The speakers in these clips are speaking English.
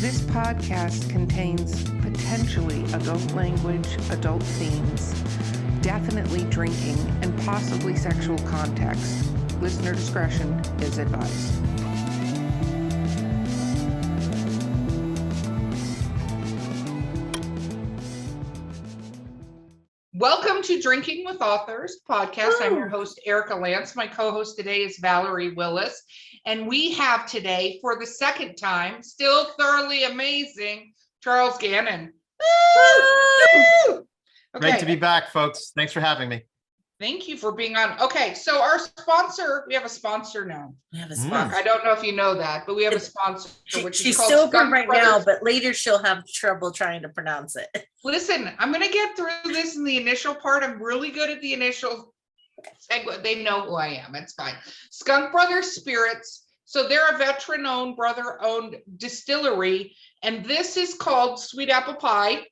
This podcast contains potentially adult language, adult themes, definitely drinking, and possibly sexual context. Listener discretion is advised. Welcome to Drinking with Authors podcast. I'm your host, Erica Lance. My co-host today is Valerie Willis. And we have today, for the second time, still thoroughly amazing, Charles Gannon. Okay. Great to be back, folks. Thanks for having me. Thank you for being on. Okay, so our sponsor, we have a sponsor now. We have a sponsor. I don't know if you know that, but we have a sponsor. She's sober right now, but later she'll have trouble trying to pronounce it. Listen, I'm going to get through this in the initial part. I'm really good at the initial. They know who I am. It's fine. Skunk Brothers Spirits. So they're a veteran-owned, brother-owned distillery, and this is called Sweet Apple Pie.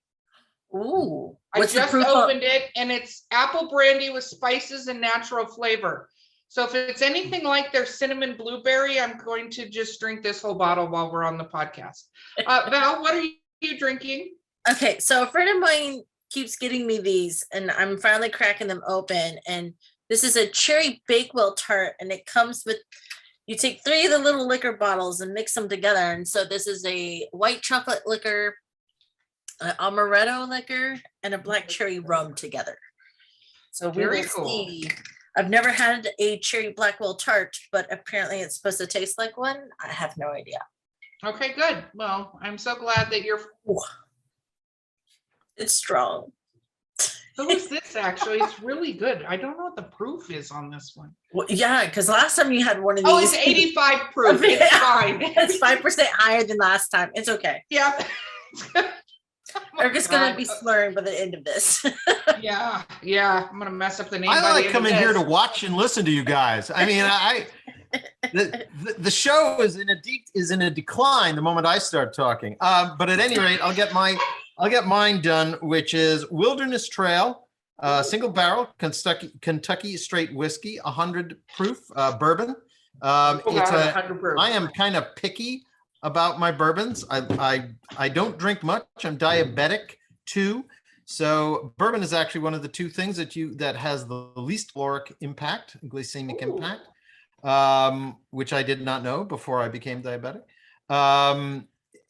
Ooh. I just opened it, and it's apple brandy with spices and natural flavor. So if it's anything like their cinnamon blueberry, I'm going to just drink this whole bottle while we're on the podcast. Val, what are you drinking? Okay, so a friend of mine keeps getting me these, and I'm finally cracking them open. And this is a cherry Bakewell tart, and it comes with, you take 3 of the little liquor bottles and mix them together. And so this is a white chocolate liquor, an amaretto liquor, and a black cherry rum together. So we will see. I've never had a cherry Blackwell tart, but apparently it's supposed to taste like one. I have no idea. Okay, good. Well, I'm so glad that you're. Ooh. It's strong. Who is this actually? It's really good. I don't know what the proof is on this one. Well, yeah, because last time you had one of these. Oh, it's 85 proof. It's fine. It's 5% higher than last time. It's okay. Yeah. Erica's going to be slurring by the end of this. Yeah. I'm going to mess up the name. I like coming here to watch and listen to you guys. I mean, the show is in a decline the moment I start talking. But at any rate, I'll get mine done, which is Wilderness Trail, single barrel Kentucky straight whiskey, 100 proof bourbon. I am kind of picky about my bourbons. I don't drink much. I'm diabetic too. So bourbon is actually one of the 2 things that has the least caloric impact, glycemic impact, which I did not know before I became diabetic.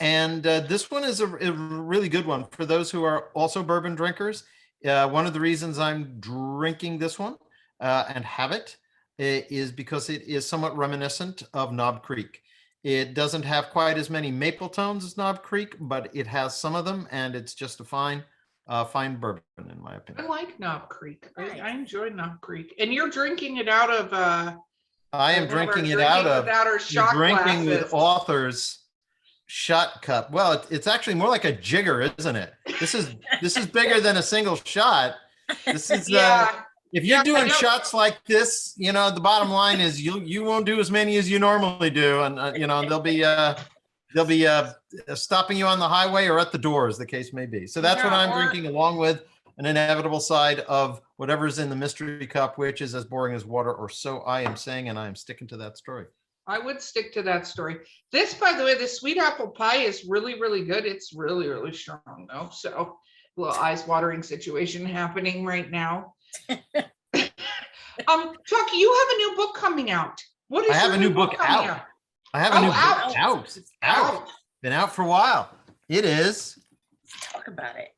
And this one is a really good one for those who are also bourbon drinkers. One of the reasons I'm drinking this one and have it is because it is somewhat reminiscent of Knob Creek. It doesn't have quite as many maple tones as Knob Creek, but it has some of them, and it's just a fine bourbon, in my opinion. I like Knob Creek. I enjoy Knob Creek. And you're drinking it out of... I am drinking it out of... You're drinking with Authors shot cup. Well, it's actually more like a jigger, isn't it? This is bigger than a single shot. This is... If you're doing shots like this, the bottom line is you won't do as many as you normally do, and they'll be stopping you on the highway or at the door, as the case may be. So that's what I'm drinking, along with an inevitable side of whatever's in the mystery cup, which is as boring as water, or so I am saying, and I am sticking to that story. I would stick to that story. This, by the way, the sweet apple pie is really, really good. It's really, really strong, though. So a little eyes-watering situation happening right now. Chuck, you have a new book coming out. What is I have a new book out. I have a new book out. It's out. Been out for a while. It is. Talk about it.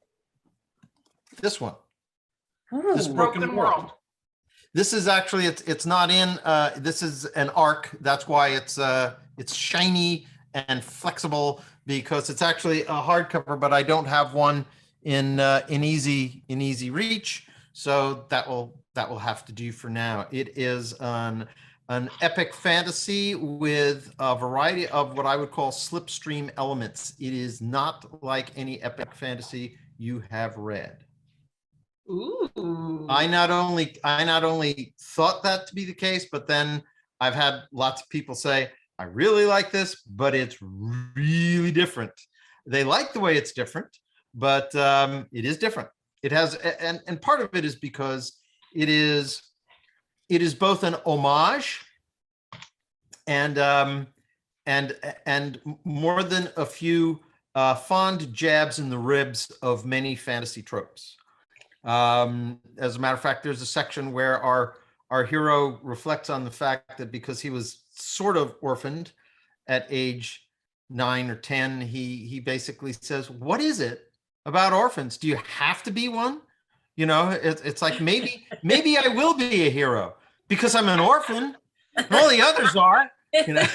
This one. Ooh, this Broken World. This is actually it's not in. This is an ARC. That's why it's shiny and flexible, because it's actually a hardcover, but I don't have one in easy reach. So that will have to do for now. It is an epic fantasy with a variety of what I would call slipstream elements. It is not like any epic fantasy you have read. Ooh. I not only thought that to be the case, but then I've had lots of people say, I really like this, but it's really different. They like the way it's different, but it is different. It has, and part of it is because it is both an homage and more than a few fond jabs in the ribs of many fantasy tropes. As a matter of fact, there's a section where our hero reflects on the fact that because he was sort of orphaned at age 9 or 10, he basically says, what is it about orphans? Do you have to be one? You know, it's like, maybe I will be a hero because I'm an orphan and all the others are, you know.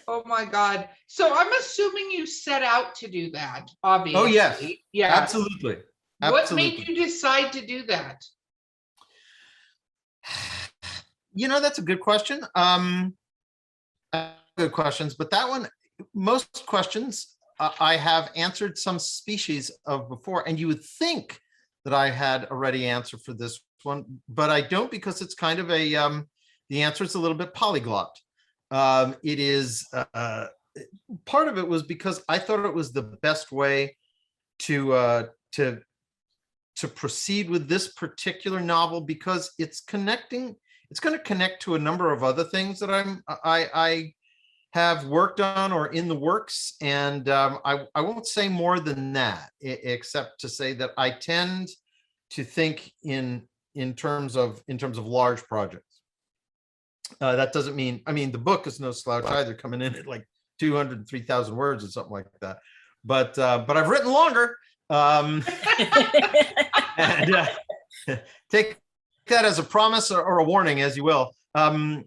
Oh my God. So I'm assuming you set out to do that, obviously. Oh, yes. Yeah. Absolutely. What made you decide to do that? You know, that's a good question. Good questions, but that one, most questions I have answered some species of before, and you would think that I had a ready answer for this one, but I don't, because it's kind of a, the answer is a little bit polyglot. It is, part of it was because I thought it was the best way to proceed with this particular novel, because it's going to connect to a number of other things that I have worked on or in the works. And I won't say more than that, except to say that I tend to think in terms of large projects. That doesn't mean, I mean, the book is no slouch either, coming in at like 203,000 words or something like that. But I've written longer. And take that as a promise or a warning, as you will. So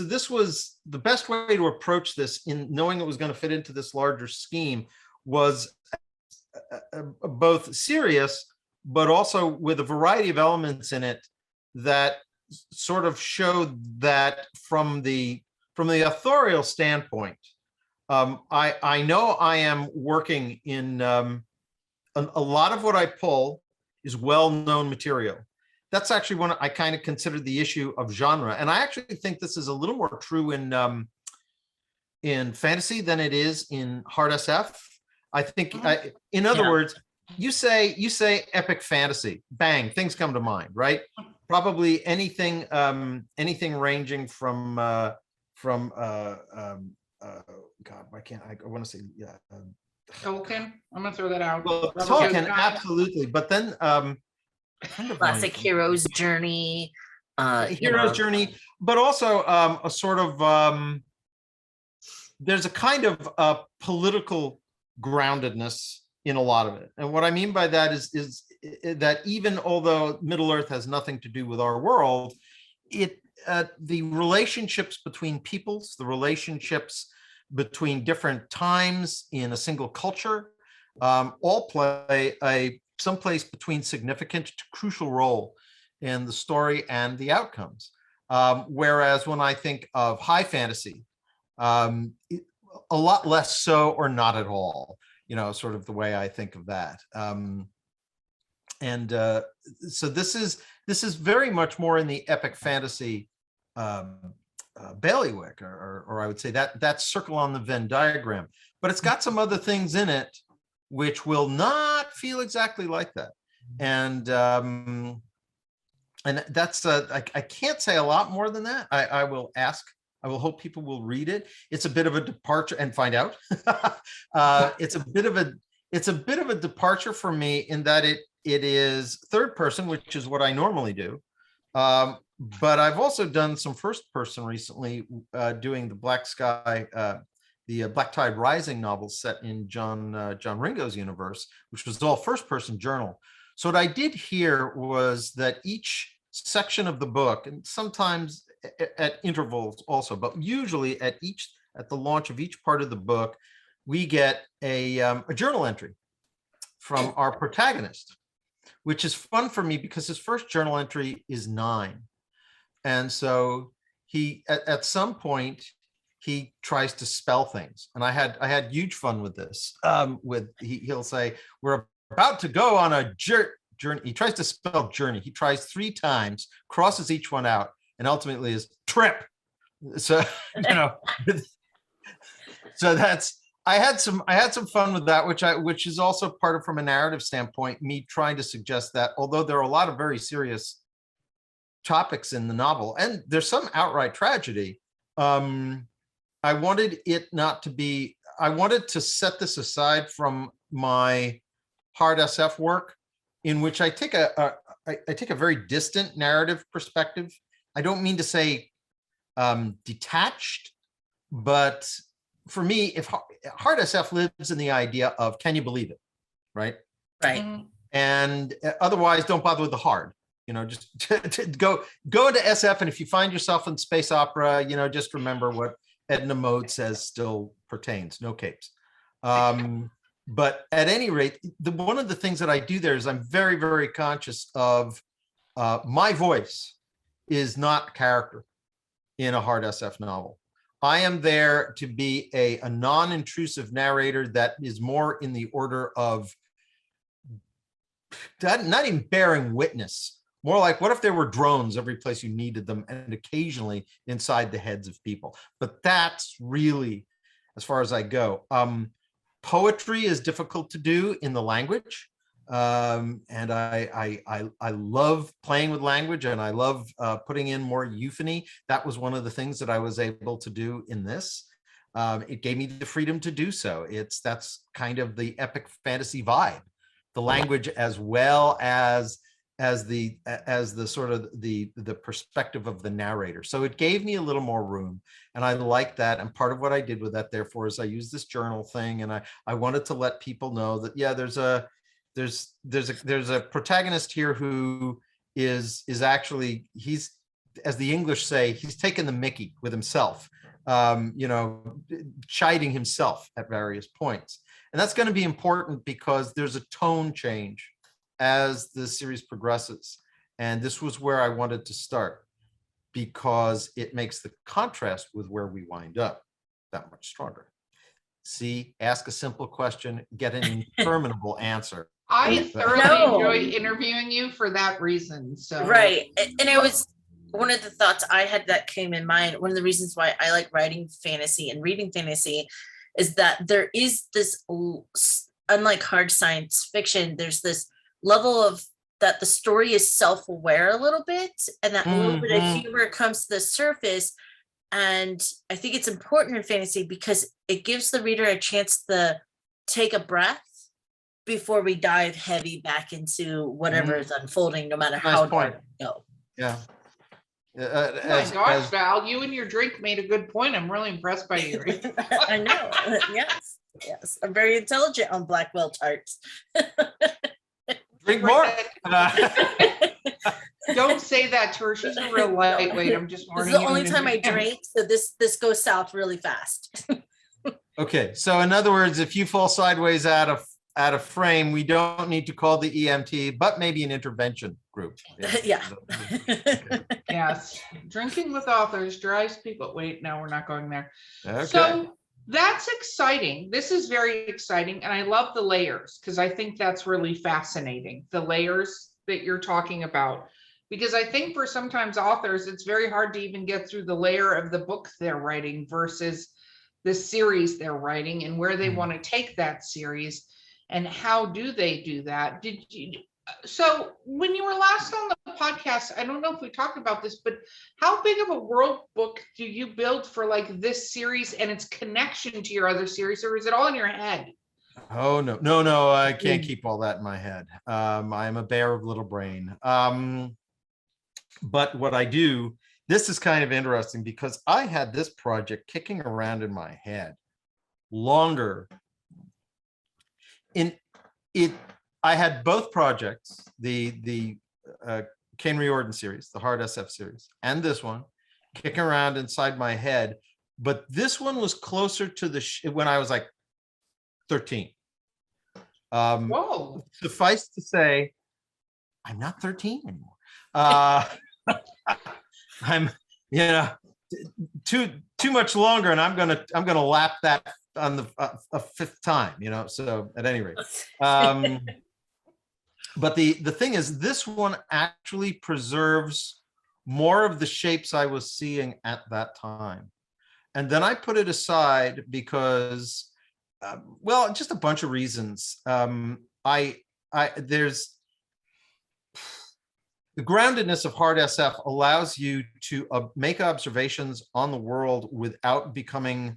this was the best way to approach this, in knowing it was going to fit into this larger scheme, was both serious, but also with a variety of elements in it that sort of showed that from the authorial standpoint, I know I am working in a lot of what I pull is well-known material. That's actually one I kind of consider the issue of genre, and I actually think this is a little more true in fantasy than it is in hard SF. I think, in other words, you say epic fantasy, bang, things come to mind, right? Probably anything ranging from God, why can't I want to say, Tolkien. I'm gonna throw that out. well, Tolkien, absolutely, but then Classic hero's journey. Hero's journey, but also a sort of there's a kind of political groundedness in a lot of it. And what I mean by that is that even although Middle Earth has nothing to do with our world, the relationships between peoples, the relationships between different times in a single culture, all play someplace between significant to crucial role in the story and the outcomes. Whereas when I think of high fantasy, a lot less so, or not at all, you know, sort of the way I think of that. So this is very much more in the epic fantasy bailiwick, or I would say that circle on the Venn diagram, but it's got some other things in it which will not feel exactly like that. And that's I can't say a lot more than that. I will hope people will read it. It's a bit of a departure and find out. It's a bit of a departure for me in that it is third person, which is what I normally do. But I've also done some first person recently, doing the Black Sky, the Black Tide Rising novels set in John Ringo's universe, which was all first person journal. So what I did here was that each section of the book, and sometimes at intervals also, but usually at the launch of each part of the book, we get a journal entry from our protagonist, which is fun for me because his first journal entry is 9. And so he, at some point, he tries to spell things. And I had huge fun with this. He'll say, we're about to go on a journey. He tries to spell journey. He tries 3 times, crosses each one out, and ultimately is trip. So, you know, so that's, I had some fun with that, which is also part of, from a narrative standpoint, me trying to suggest that although there are a lot of very serious topics in the novel, and there's some outright tragedy, I wanted it not to be, I wanted to set this aside from my hard SF work, in which I take I take a very distant narrative perspective. I don't mean to say detached, but for me, if hard SF lives in the idea of, can you believe it, right? Right. And otherwise, don't bother with the hard. Just to go into SF, and if you find yourself in space opera, just remember what Edna Mode says still pertains: no capes. But at any rate, one of the things that I do there is I'm very, very conscious of my voice is not character in a hard SF novel. I am there to be a non-intrusive narrator that is more in the order of not even bearing witness, more like, what if there were drones every place you needed them, and occasionally inside the heads of people? But that's really as far as I go. Poetry is difficult to do in the language. And I love playing with language, and I love putting in more euphony. That was one of the things that I was able to do in this. It gave me the freedom to do so. That's kind of the epic fantasy vibe, the language as well as the sort of the perspective of the narrator. So it gave me a little more room, and I like that. And part of what I did with that, therefore, is I used this journal thing, and I wanted to let people know that, yeah, there's a protagonist here who is actually, he's, as the English say, he's taken the Mickey with himself, chiding himself at various points. And that's going to be important because there's a tone change as the series progresses. And this was where I wanted to start, because it makes the contrast with where we wind up that much stronger. See, ask a simple question, get an interminable answer. I thoroughly No. enjoy interviewing you for that reason. So Right. And it was one of the thoughts I had that came in mind. One of the reasons why I like writing fantasy and reading fantasy is that there is this, unlike hard science fiction, there's this level of that the story is self-aware a little bit, and that little bit of humor comes to the surface. And I think it's important in fantasy because it gives the reader a chance to take a breath before we dive heavy back into whatever is unfolding, no matter how dark we go. Yeah. oh my gosh, Val, you and your drink made a good point. I'm really impressed by you. I know. Yes. I'm very intelligent on Blackwell tarts. Drink more. Don't say that to her. She's a real lightweight. I'm just This warning is the you only in time I advance. drink, so this goes south really fast. Okay, so in other words, if you fall sideways out of frame, we don't need to call the EMT, but maybe an intervention group. Yeah. Yes. Drinking with authors drives people. Wait, no, we're not going there. Okay. So that's exciting. This is very exciting. And I love the layers, because I think that's really fascinating. The layers that you're talking about, because I think for sometimes authors, it's very hard to even get through the layer of the book they're writing versus the series they're writing, and where they want to take that series and how do they do that. So when you were last on the podcast, I don't know if we talked about this, but how big of a world book do you build for like this series and its connection to your other series, or is it all in your head? Oh, no, I can't keep all that in my head. I am a bear of little brain. But what I do, this is kind of interesting, because I had this project kicking around in my head longer. I had both projects, the Caine Riordan series, the hard SF series, and this one kicking around inside my head. But this one was closer to when I was like 13. Whoa. Suffice to say, I'm not 13 anymore. I'm, too much longer, and I'm gonna lap that on the a fifth time, So at any rate, but the thing is, this one actually preserves more of the shapes I was seeing at that time, and then I put it aside because, well, just a bunch of reasons. There's the groundedness of hard SF allows you to make observations on the world without becoming,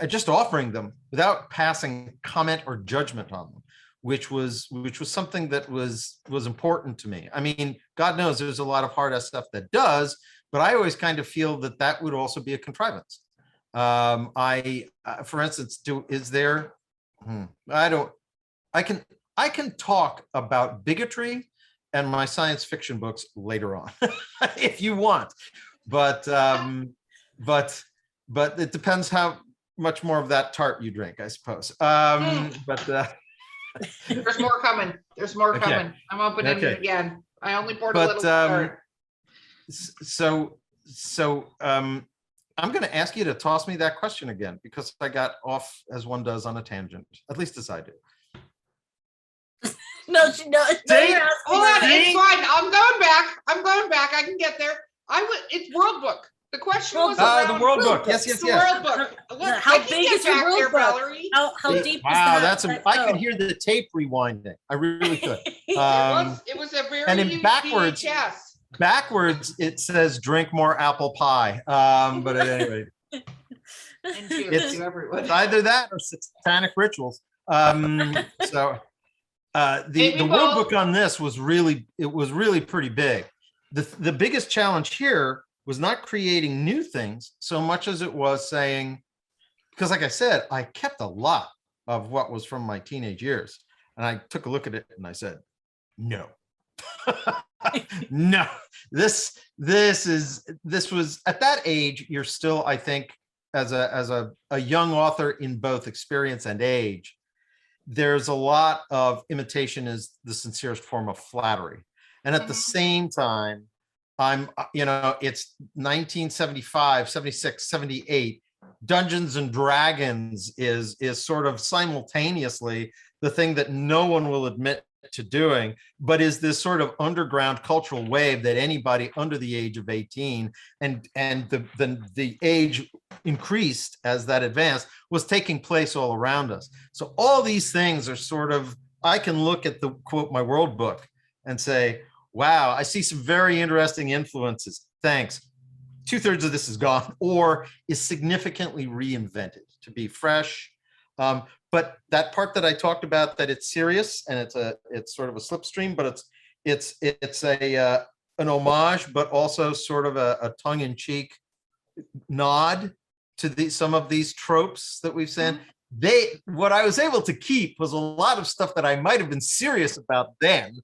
just offering them without passing comment or judgment on them, which was something that was important to me. I mean, God knows there's a lot of hard SF that does, but I always kind of feel that that would also be a contrivance. For instance, I can talk about bigotry and my science fiction books later on, if you want, but it depends how much more of that tart you drink, I suppose. There's more coming. There's more Okay. coming. I'm opening Okay. it again. I only poured a But little tart. I'm going to ask you to toss me that question again, because I got off, as one does, on a tangent, at least as I do. No, you're asking Hold on, her. it's fine. I'm going back. I can get there. It's World Book. The question was around The World Book. Yes. the World Book. Look, How I can big get is your back World there, Book? Valerie. How deep Wow, is that? I could hear the tape rewinding. I really could. It was a very and in huge backwards- VHS. Backwards, it says "drink more apple pie." But at any rate, And cheers It's- to everyone. it's either that or satanic rituals. The Maybe World both. Book on this was really pretty big. The biggest challenge here was not creating new things so much as it was saying, because like I said, I kept a lot of what was from my teenage years, and I took a look at it and I said, no. No, this was at that age. You're still, I think, as a young author in both experience and age, there's a lot of imitation is the sincerest form of flattery. And at the same time, it's 1975, 76, 78. Dungeons and Dragons is sort of simultaneously the thing that no one will admit to doing, but is this sort of underground cultural wave that anybody under the age of 18 and the age increased as that advanced was taking place all around us. So all these things are sort of, I can look at the quote, my World Book, and say, wow, I see some very interesting influences. Thanks. 2/3 of this is gone or is significantly reinvented to be fresh. But that part that I talked about, that it's serious and it's sort of a slipstream, but it's an homage, but also sort of a tongue-in-cheek nod to some of these tropes that we've seen. What I was able to keep was a lot of stuff that I might have been serious about then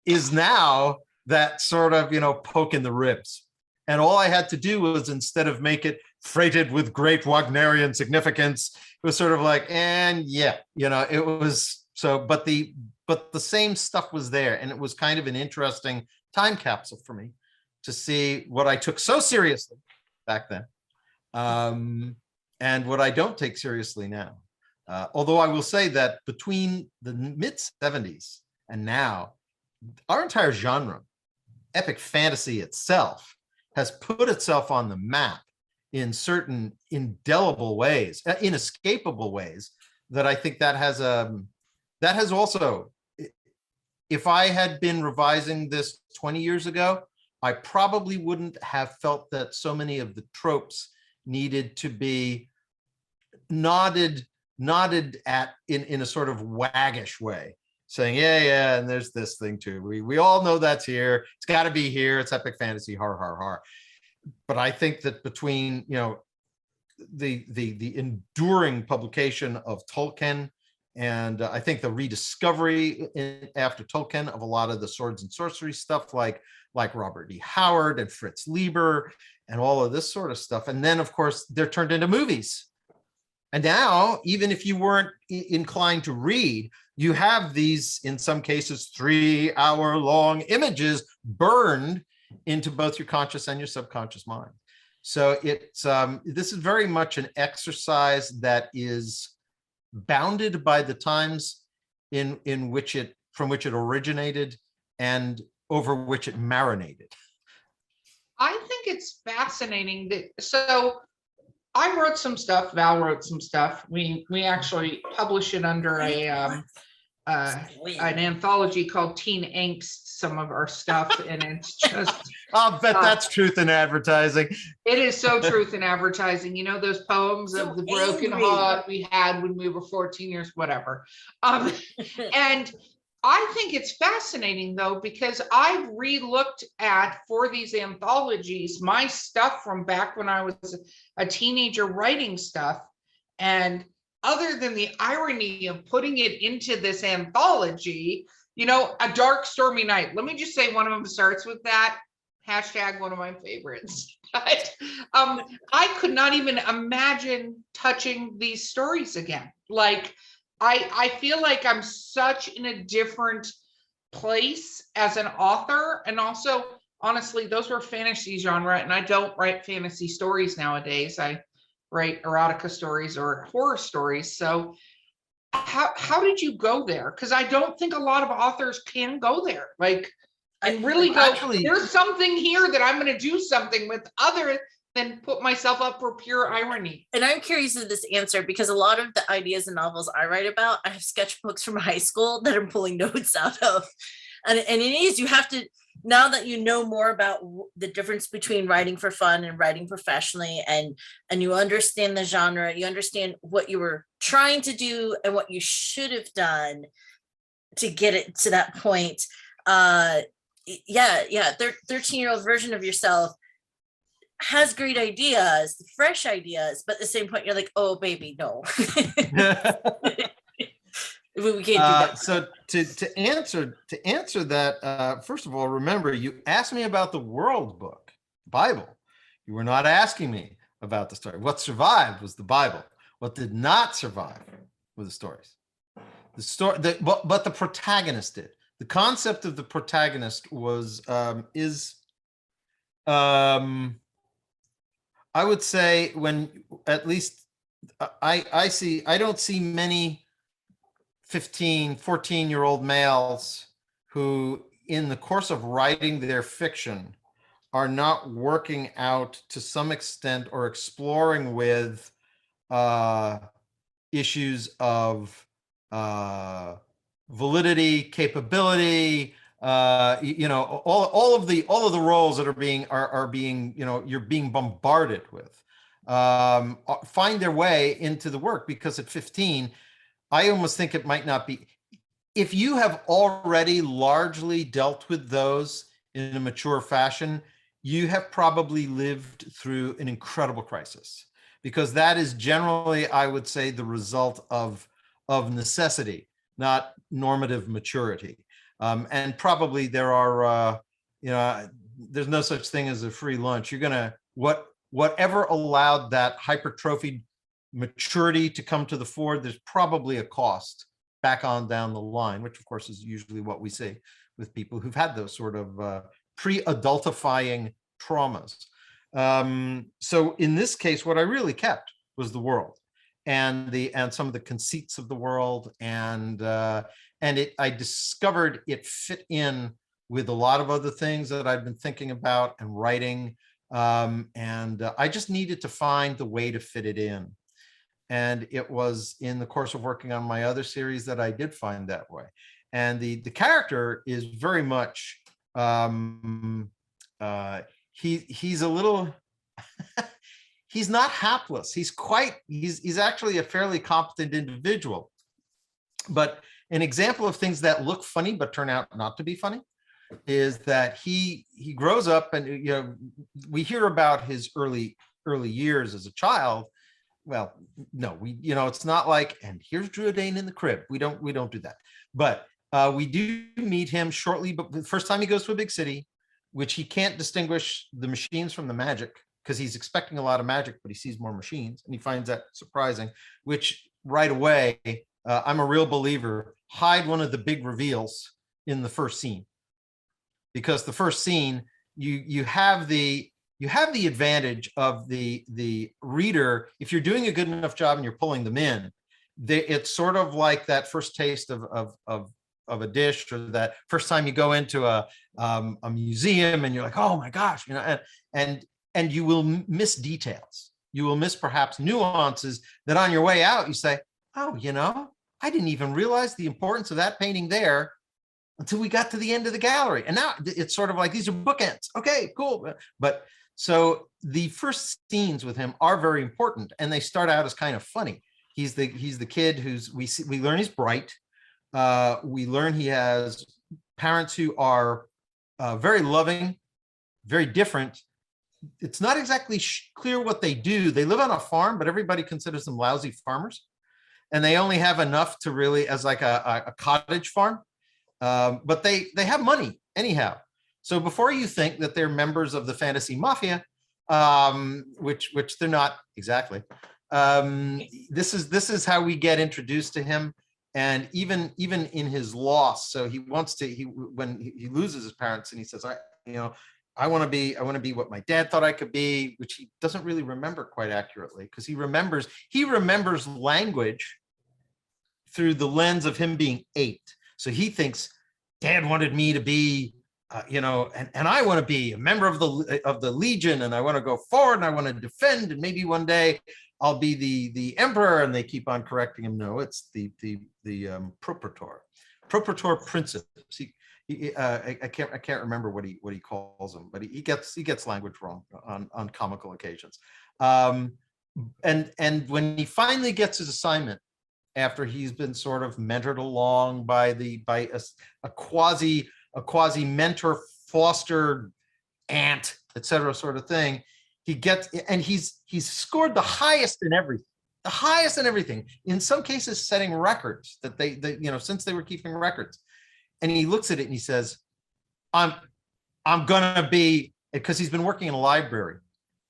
is now that sort of, poke in the ribs. And all I had to do was, instead of make it freighted with great Wagnerian significance, it was sort of like, it was so, but the same stuff was there. And it was kind of an interesting time capsule for me to see what I took so seriously back then. And what I don't take seriously now. Although I will say that between the mid 70s and now, our entire genre, epic fantasy itself, has put itself on the map in certain indelible ways, inescapable ways, that I think that has also, if I had been revising this 20 years ago, I probably wouldn't have felt that so many of the tropes needed to be nodded at in a sort of waggish way, saying, yeah, and there's this thing too. We all know that's here. It's got to be here. It's epic fantasy, har. But I think that between, the enduring publication of Tolkien and I think the rediscovery after Tolkien of a lot of the swords and sorcery stuff, like Robert E. Howard and Fritz Lieber and all of this sort of stuff. And then, of course, they're turned into movies. And now, even if you weren't inclined to read, you have these, in some cases, 3-hour-long images burned into both your conscious and your subconscious mind. So this is very much an exercise that is bounded by the times from which it originated and over which it marinated. I think it's fascinating so I wrote some stuff, Val wrote some stuff. We actually publish it under Sweet. an anthology called Teen Angst, some of our stuff, and it's just I'll bet that's truth in advertising. it is so truth in advertising. You know, those poems So of the broken angry. heart we had when we were 14 years, whatever. And I think it's fascinating though, because I've re-looked at, for these anthologies, my stuff from back when I was a teenager writing stuff. And other than the irony of putting it into this anthology, you know, A Dark Stormy Night. Let me just say one of them starts with that. Hashtag one of my favorites. But I could not even imagine touching these stories again. Like, I feel like I'm such in a different place as an author. And also, honestly, those were fantasy genre, and I don't write fantasy stories nowadays. I write erotica stories or horror stories. So how did you go there? Because I don't think a lot of authors can go there. Like, and really go, Actually, there's something here that I'm going to do something with, other than put myself up for pure irony. And I'm curious of this answer because a lot of the ideas and novels I write about, I have sketchbooks from high school that I'm pulling notes out of. And it is, you have to, now that you know more about the difference between writing for fun and writing professionally, and you understand the genre, you understand what you were trying to do and what you should have done to get it to that point. 13-year-old version of yourself has great ideas, fresh ideas, but at the same point you're like, oh baby, no. We can't do that. So to answer that, first of all, remember, you asked me about the World book, Bible. You were not asking me about the story. What survived was the Bible. What did not survive were the stories. But the protagonist did. The concept of the protagonist was I would say, when at least I don't see many 15, 14-year-old males who, in the course of writing their fiction, are not working out to some extent or exploring with issues of validity, capability, all of the roles that are being, you're being bombarded with, find their way into the work. Because at 15, I almost think it might not be, if you have already largely dealt with those in a mature fashion, you have probably lived through an incredible crisis, because that is generally, I would say, the result of necessity, not normative maturity. And probably there are, there's no such thing as a free lunch. You're gonna, whatever allowed that hypertrophied maturity to come to the fore, there's probably a cost back on down the line, which of course is usually what we see with people who've had those sort of pre-adultifying traumas. So in this case, what I really kept was the world and some of the conceits of the world, and I discovered it fit in with a lot of other things that I've been thinking about and writing, and I just needed to find the way to fit it in. And it was in the course of working on my other series that I did find that way. And the character is very much, he's a little, he's not hapless. He's actually a fairly competent individual. But an example of things that look funny but turn out not to be funny is that he grows up, and we hear about his early years as a child. Well, no, it's not like, and here's Druidane in the crib. We don't do that. But we do meet him shortly, but the first time he goes to a big city, which he can't distinguish the machines from the magic, because he's expecting a lot of magic, but he sees more machines, and he finds that surprising, which right away, I'm a real believer, hide one of the big reveals in the first scene. Because the first scene, you have the advantage of the reader. If you're doing a good enough job and you're pulling them in, it's sort of like that first taste of a dish, or that first time you go into a museum and you're like, oh my gosh, and you will miss details. You will miss perhaps nuances that on your way out you say, oh, I didn't even realize the importance of that painting there until we got to the end of the gallery. And now it's sort of like, these are bookends. Okay, cool. But so the first scenes with him are very important, and they start out as kind of funny. He's the kid who's, we learn he's bright. We learn he has parents who are very loving, very different. It's not exactly clear what they do. They live on a farm, but everybody considers them lousy farmers. And they only have enough to really, as like a cottage farm. But they have money anyhow. So before you think that they're members of the fantasy mafia, which they're not exactly, this is how we get introduced to him. And even in his loss, so he wants to, when he loses his parents, and he says, I want to be what my dad thought I could be, which he doesn't really remember quite accurately, because he remembers language through the lens of him being 8. So he thinks dad wanted me to be, and I want to be a member of the Legion, and I want to go forward, and I want to defend, and maybe one day I'll be the emperor. And they keep on correcting him. No, it's the propraetor princeps. I can't remember what he calls him, but he gets language wrong on comical occasions. And when he finally gets his assignment, after he's been sort of mentored along by a quasi mentor, foster aunt, etc., sort of thing, he gets, and he's scored the highest in everything. In some cases, setting records that they since they were keeping records. And he looks at it and he says, I'm gonna be, because he's been working in a library,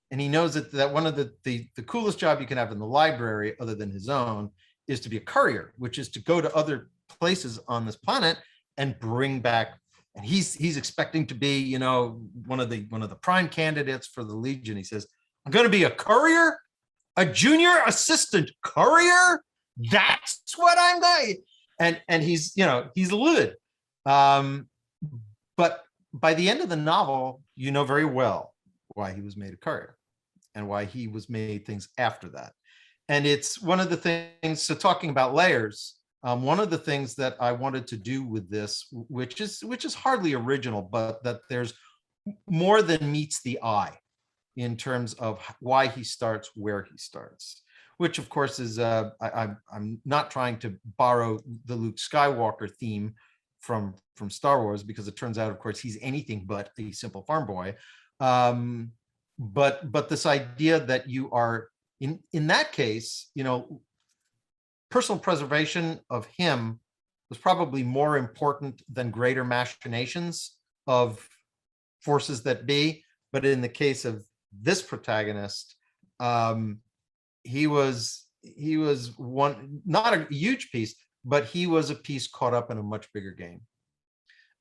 and he knows that one of the coolest job you can have in the library, other than his own, is to be a courier, which is to go to other places on this planet and bring back. And he's expecting to be, one of the prime candidates for the Legion. He says, I'm going to be a courier, a junior assistant courier. That's what I'm going. And he's livid. But by the end of the novel, you know very well why he was made a courier and why he was made things after that. And it's one of the things, so talking about layers, one of the things that I wanted to do with this, which is hardly original, but that there's more than meets the eye in terms of why he starts where he starts, which of course is, I'm not trying to borrow the Luke Skywalker theme from Star Wars, because it turns out, of course, he's anything but a simple farm boy. But this idea that you are, in that case, personal preservation of him was probably more important than greater machinations of forces that be. But in the case of this protagonist, he was one, not a huge piece, but he was a piece caught up in a much bigger game.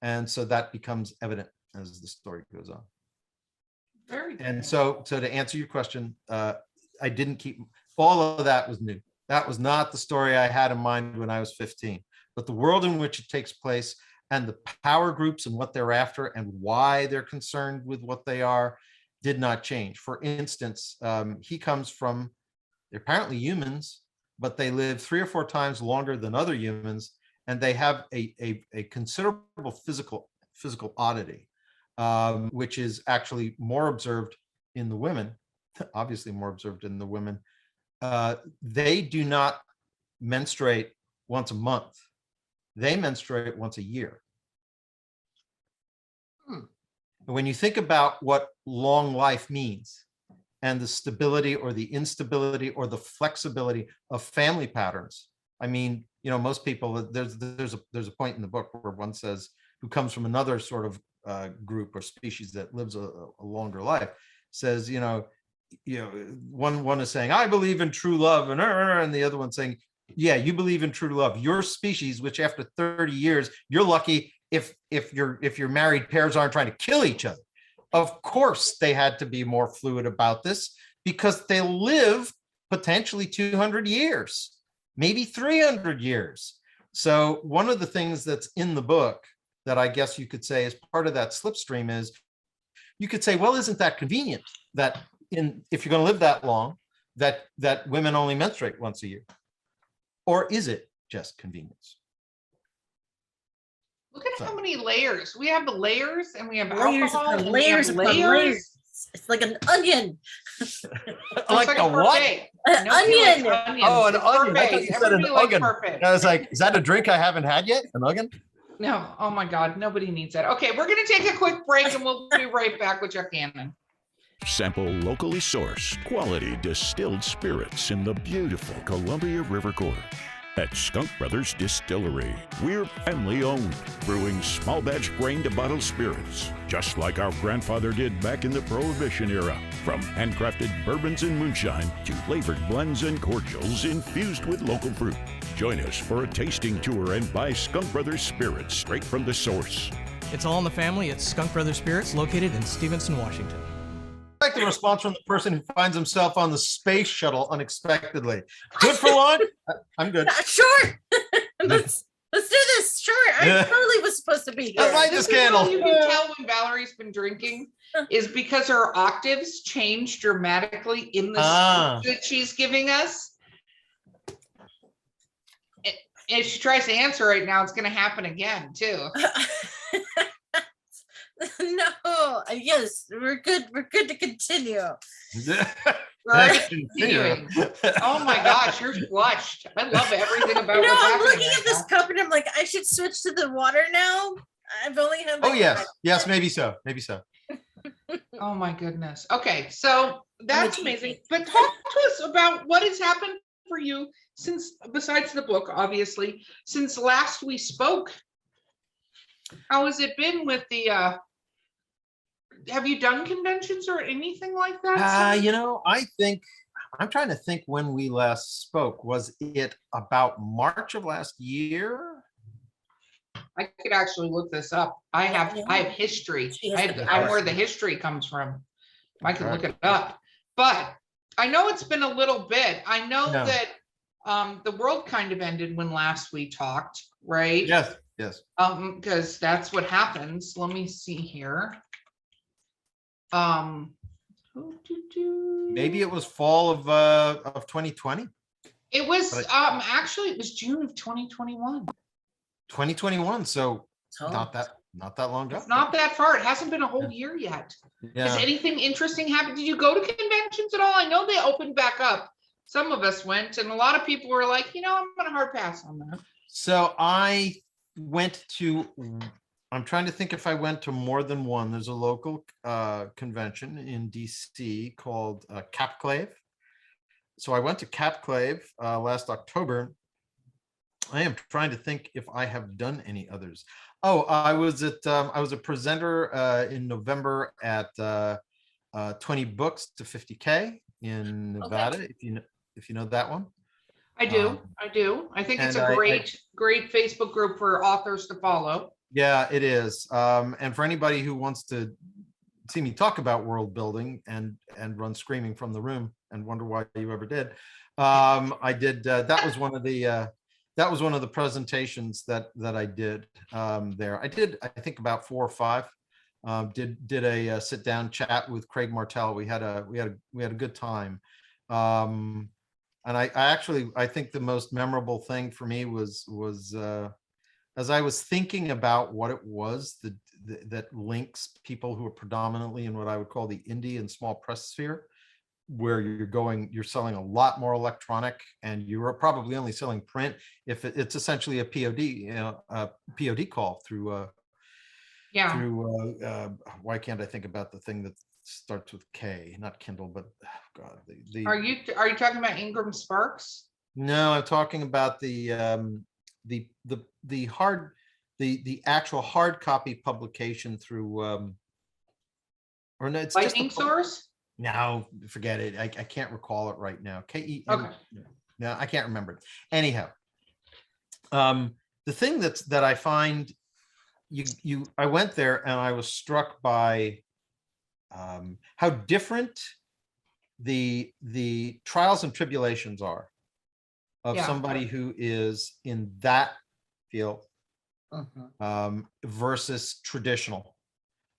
And so that becomes evident as the story goes on. Very good. And so to answer your question, I didn't keep, all of that was new. That was not the story I had in mind when I was 15, but the world in which it takes place and the power groups and what they're after and why they're concerned with what they are did not change. For instance, he comes from, they're apparently humans, but they live 3 or 4 times longer than other humans, and they have a considerable physical oddity, which is actually more observed in the women, obviously more observed in the women. They do not menstruate once a month. They menstruate once a year. When you think about what long life means and the stability or the instability or the flexibility of family patterns, I mean, most people, there's a point in the book where one says, who comes from another sort of group or species that lives a longer life, says, one is saying, I believe in true love, and the other one saying, yeah, you believe in true love. Your species, which after 30 years, you're lucky if your married pairs aren't trying to kill each other. Of course, they had to be more fluid about this because they live potentially 200 years, maybe 300 years. So one of the things that's in the book that I guess you could say is part of that slipstream is, you could say, well, isn't that convenient that if you're going to live that long, that women only menstruate once a year? Or is it? just convenience. Look at So. how many layers. We have the layers and we have Layers alcohol upon and we layers have upon layers. It's like an onion. Like a a what? parfait. An Nobody likes onion. onions. Oh, an It's onion. I thought parfaits. you said an Everybody likes onion. parfait. I was like, is that a drink I haven't had yet? An onion? No, oh my God, nobody needs that. Okay, we're gonna take a quick break and we'll be right back with Jeff Gannon. Sample locally sourced, quality distilled spirits in the beautiful Columbia River Gorge. At Skunk Brothers Distillery, we're family owned, brewing small batch grain to bottle spirits, just like our grandfather did back in the Prohibition era. From handcrafted bourbons and moonshine to flavored blends and cordials infused with local fruit. Join us for a tasting tour and buy Skunk Brothers spirits straight from the source. It's all in the family at Skunk Brothers Spirits, located in Stevenson, Washington. I like the response from the person who finds himself on the space shuttle unexpectedly. Good for lunch? I'm good. Sure. let's do this. Sure. I totally was supposed to be I here. like This this is how candle. you can tell when Valerie's been drinking is because her octaves change dramatically in the speech that she's giving us. If she tries to answer right now, it's going to happen again too. No. Yes, we're good. We're good to continue. Right? Continuing. Oh my gosh, you're flushed. I love everything about what's I'm happening looking right at this now. cup and I'm like, I should switch to the water now. I've only had. Oh, like, yes, maybe so. Oh my goodness. Okay, so that's a amazing. teacher. But talk to us about what has happened for you since, besides the book, obviously, since last we spoke. How has it been with the have you done conventions or anything like that? I'm trying to think when we last spoke. Was it about March of last year? I could actually look this up. I have history. I'm where the history comes from. I could look it up. But I know it's been a little bit. I know that the world kind of ended when last we talked, right? Yes. Because that's what happens. Let me see here. Maybe it was fall of 2020. It was actually it was June of 2021. 2021. So Oh. not that long ago. It's not that far. It hasn't been a whole year yet. Has Yeah. anything interesting happened? Did you go to conventions at all? I know they opened back up. Some of us went, and a lot of people were like, I'm gonna hard pass on that. So I went to, I'm trying to think if I went to more than one. There's a local convention in DC called Capclave. So I went to Capclave last October. I am trying to think if I have done any others. Oh, I was a presenter in November at 20 Books to 50K in Nevada, if you know that one. I do. I think it's a great Facebook group for authors to follow. Yeah, it is. And for anybody who wants to see me talk about world building and run screaming from the room and wonder why you ever did, I did. That was one of the presentations that I did there. I did, I think, about 4 or 5. Did a sit down chat with Craig Martell. We had a good time. And I think the most memorable thing for me was as I was thinking about what it was that links people who are predominantly in what I would call the indie and small press sphere, where you're selling a lot more electronic, and you're probably only selling print if it's essentially a POD call through why can't I think about the thing that starts with K, not Kindle, but God, Are you talking about Ingram Sparks? No, I'm talking about the actual hard copy publication through or no, it's Lightning just Source? No, forget it. I can't recall it right now. KEM. Okay. No, I can't remember it. Anyhow, the thing that I find I went there and I was struck by how different the trials and tribulations are of somebody who is in that field versus traditional.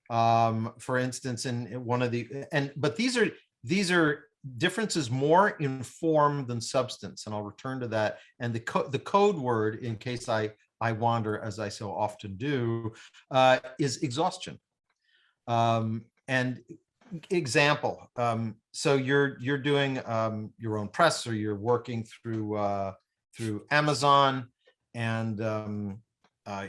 For instance, in one of but these are difference is more in form than substance, and I'll return to that. And the code word, in case I wander, as I so often do, is exhaustion. And example, so you're doing your own press, or you're working through Amazon, and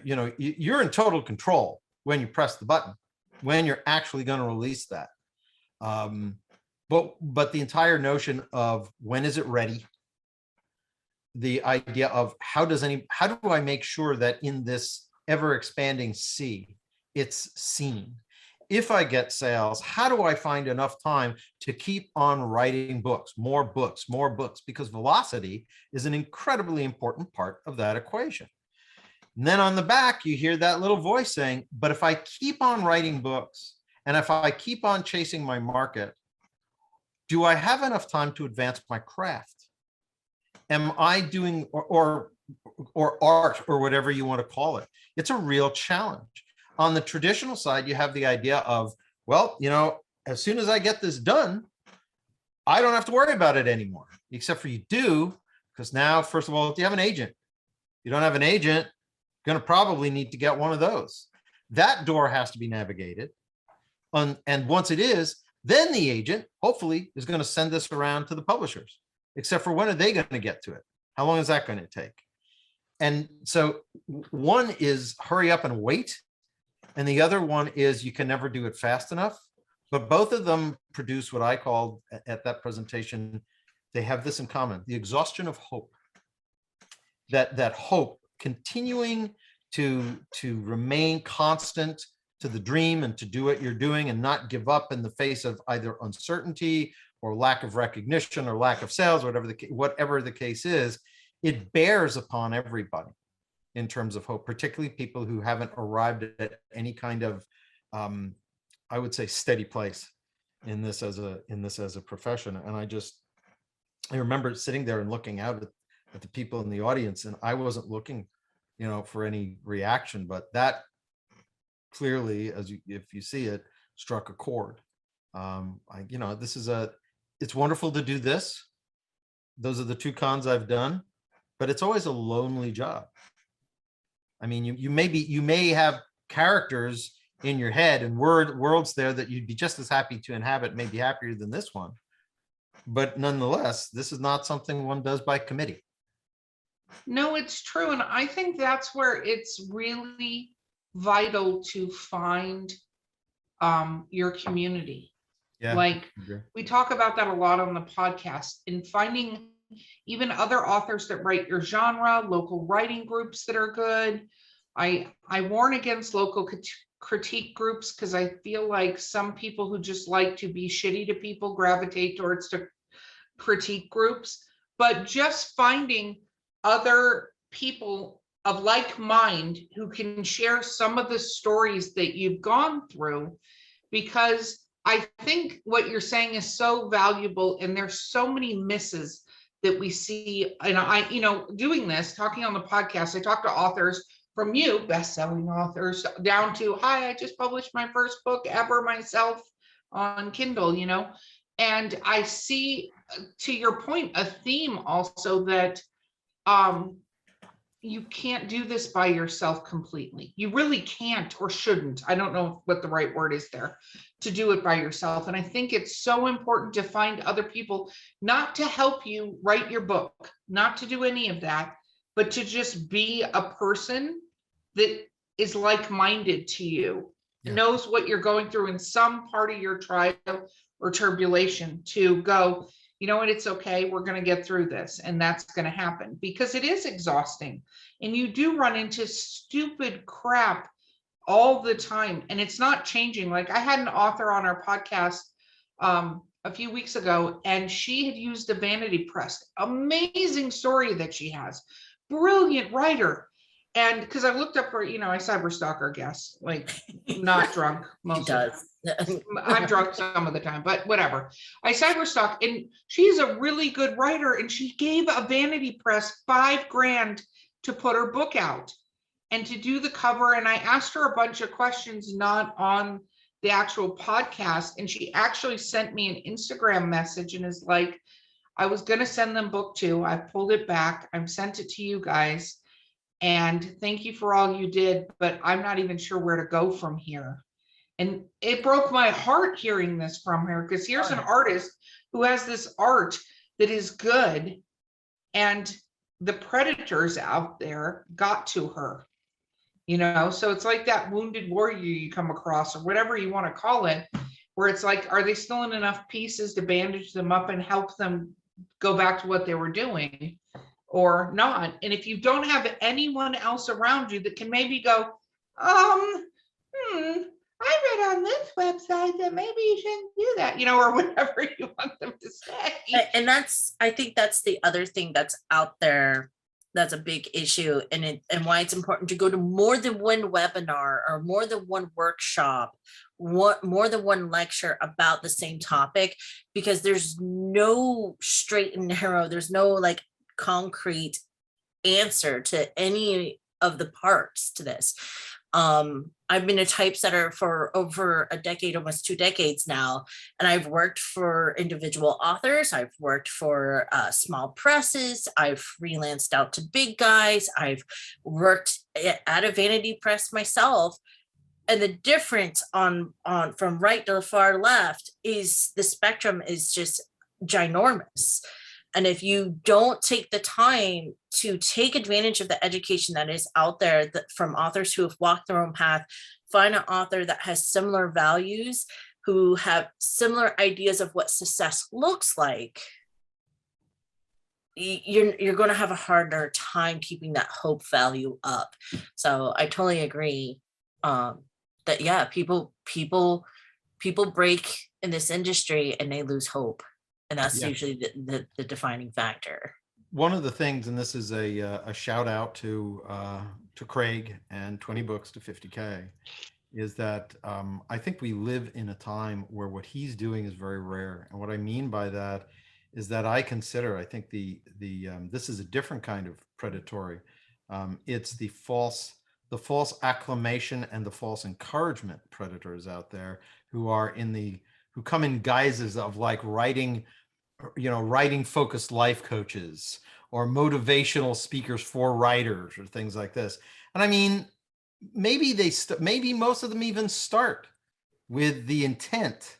you know, you're in total control when you press the button, when you're actually going to release that. But the entire notion of when is it ready, the idea of how do I make sure that in this ever expanding sea, it's seen? If I get sales, how do I find enough time to keep on writing books, more books, more books? Because velocity is an incredibly important part of that equation. And then on the back, you hear that little voice saying, but if I keep on writing books, and if I keep on chasing my market, do I have enough time to advance my craft? Am I doing, or art, or whatever you want to call it? It's a real challenge. On the traditional side, you have the idea of, well, you know, as soon as I get this done, I don't have to worry about it anymore, except for you do, because now, first of all, if you have an agent, you don't have an agent, you're going to probably need to get one of those. That door has to be navigated. And once it is, then the agent hopefully is going to send this around to the publishers, except for when are they going to get to it? How long is that going to take? And so one is hurry up and wait. And the other one is you can never do it fast enough. But both of them produce what I called at that presentation, they have this in common, the exhaustion of hope. That hope continuing to remain constant to the dream and to do what you're doing and not give up in the face of either uncertainty or lack of recognition or lack of sales, whatever the case is, it bears upon everybody in terms of hope, particularly people who haven't arrived at any kind of, I would say, steady place in this as a profession. And I remember sitting there and looking out at the people in the audience, and I wasn't looking, you know, for any reaction, but that clearly, if you see it, struck a chord. You know, it's wonderful to do this. Those are the two cons I've done, but it's always a lonely job. I mean, you may have characters in your head and worlds there that you'd be just as happy to inhabit, maybe happier than this one. But nonetheless, this is not something one does by committee. No, it's true. And I think that's where it's really vital to find your community. Yeah, like we talk about that a lot on the podcast, and finding even other authors that write your genre, local writing groups that are good. I warn against local critique groups because I feel like some people who just like to be shitty to people gravitate towards the critique groups, but just finding other people of like mind who can share some of the stories that you've gone through, because I think what you're saying is so valuable, and there's so many misses that we see. And I, you know, doing this, talking on the podcast, I talk to authors from you, best-selling authors, down to, hi, I just published my first book ever myself on Kindle, you know, and I see, to your point, a theme also that you can't do this by yourself completely. You really can't, or shouldn't. I don't know what the right word is there, to do it by yourself. And I think it's so important to find other people, not to help you write your book, not to do any of that, but to just be a person that is like-minded to you, knows what you're going through in some part of your trial or tribulation, to go, you know what, it's okay, we're going to get through this, and that's going to happen, because it is exhausting, and you do run into stupid crap all the time, and it's not changing. Like, I had an author on our podcast a few weeks ago, and she had used a vanity press. Amazing story that she has, brilliant writer. And because I looked up her, you know, I cyberstalk her guests, like, not drunk most of the time. I'm drunk some of the time, but whatever. I cyberstalk, and she's a really good writer, and she gave a vanity press $5,000 to put her book out and to do the cover. And I asked her a bunch of questions not on the actual podcast. And she actually sent me an Instagram message and is like, I was going to send them book 2. I pulled it back. I've sent it to you guys. And thank you for all you did, but I'm not even sure where to go from here. And it broke my heart hearing this from her, because here's an artist who has this art that is good, and the predators out there got to her, so it's like that wounded warrior you come across, or whatever you want to call it, where it's like, are they still in enough pieces to bandage them up and help them go back to what they were doing or not? And if you don't have anyone else around you that can maybe go, I read on this website that maybe you shouldn't do that, or whatever you want them to say. And I think that's the other thing that's out there. That's a big issue, and why it's important to go to more than one webinar or more than one workshop, more than one lecture about the same topic, because there's no straight and narrow, there's no like concrete answer to any of the parts to this. I've been a typesetter for over a decade, almost 2 decades now, and I've worked for individual authors. I've worked for small presses. I've freelanced out to big guys. I've worked at a vanity press myself. And the difference on from right to the far left is the spectrum is just ginormous. And if you don't take the time to take advantage of the education that is out there from authors who have walked their own path, find an author that has similar values, who have similar ideas of what success looks like, you're going to have a harder time keeping that hope value up. So I totally agree that, yeah, people break in this industry and they lose hope. And that's usually the defining factor. One of the things, and this is a shout out to Craig and 20 books to 50K, is that I think we live in a time where what he's doing is very rare. And what I mean by that is that I think this is a different kind of predatory. It's the false acclamation and the false encouragement predators out there who come in guises of like writing focused life coaches or motivational speakers for writers or things like this. And I mean, maybe maybe most of them even start with the intent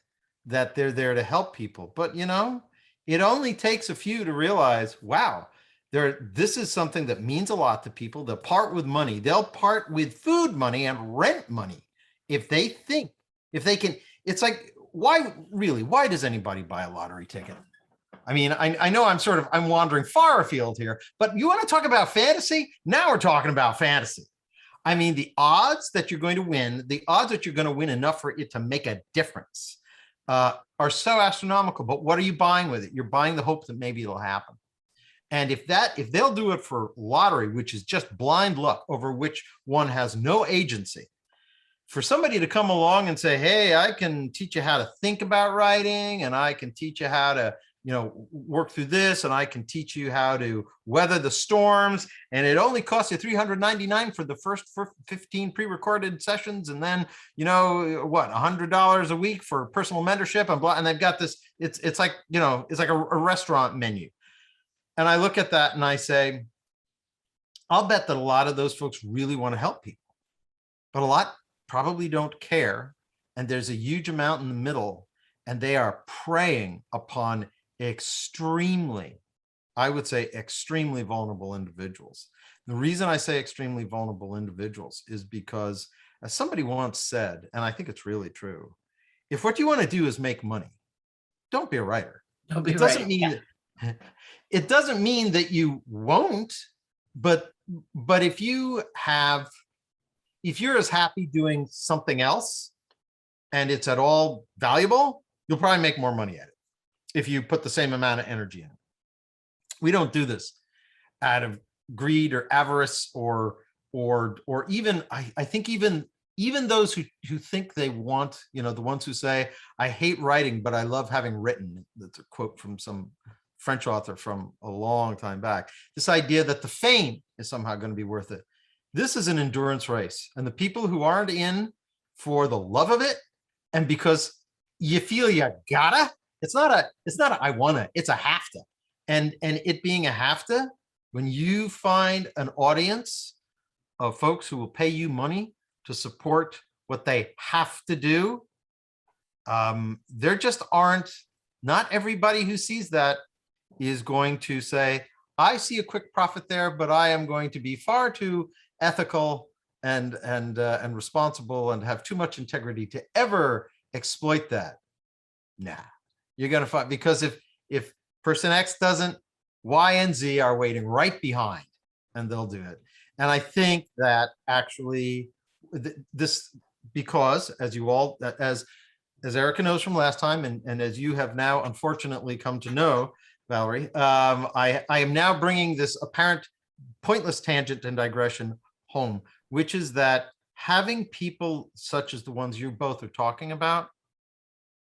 that they're there to help people. But it only takes a few to realize, wow, this is something that means a lot to people. They'll part with money. They'll part with food money and rent money if they can. It's like, why does anybody buy a lottery ticket? I mean, I know I'm wandering far afield here, but you want to talk about fantasy? Now we're talking about fantasy. I mean, the odds that you're going to win, enough for it to make a difference are so astronomical. But what are you buying with it? You're buying the hope that maybe it'll happen. And if they'll do it for lottery, which is just blind luck over which one has no agency, for somebody to come along and say, hey, I can teach you how to think about writing, and I can teach you how to, work through this, and I can teach you how to weather the storms, and it only costs you $399 for the first 15 pre-recorded sessions, and then, $100 a week for personal mentorship and blah, and they've got this, it's like, it's like a restaurant menu. And I look at that and I say, I'll bet that a lot of those folks really want to help people, but a lot probably don't care. And there's a huge amount in the middle, and they are preying upon extremely vulnerable individuals. The reason I say extremely vulnerable individuals is because, as somebody once said, and I think it's really true, if what you want to do is make money, don't be a writer. It doesn't mean that you won't, but if you're as happy doing something else and it's at all valuable, you'll probably make more money at it if you put the same amount of energy in it. We don't do this out of greed or avarice or even, I think even those who think they want, the ones who say, I hate writing, but I love having written. That's a quote from some French author from a long time back. This idea that the fame is somehow going to be worth it. This is an endurance race. And the people who aren't in for the love of it and because you feel you gotta. It's not a I wanna, it's a have to. And it being a have to, when you find an audience of folks who will pay you money to support what they have to do, there just aren't, not everybody who sees that is going to say, I see a quick profit there, but I am going to be far too ethical and responsible and have too much integrity to ever exploit that. Nah, you're going to find, because if person X doesn't, Y and Z are waiting right behind, and they'll do it. And I think that actually this, because as you all, as Erica knows from last time, and as you have now unfortunately come to know, Valerie, I am now bringing this apparent pointless tangent and digression home, which is that having people such as the ones you both are talking about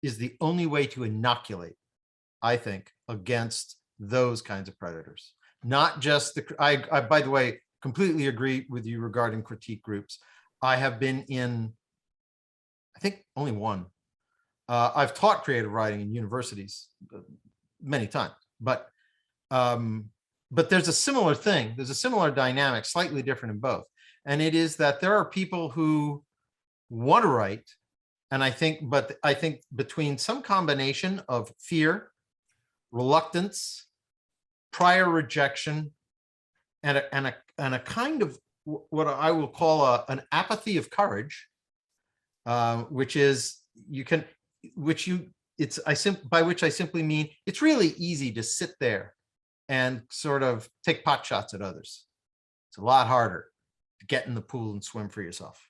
is the only way to inoculate, I think, against those kinds of predators. Not just the, I by the way, completely agree with you regarding critique groups. I have been in, I think only one. I've taught creative writing in universities many times, but there's a similar thing. There's a similar dynamic, slightly different in both. And it is that there are people who want to write, and I think between some combination of fear, reluctance, prior rejection, and a kind of what I will call an apathy of courage, which is by which I simply mean it's really easy to sit there and sort of take pot shots at others. It's a lot harder to get in the pool and swim for yourself.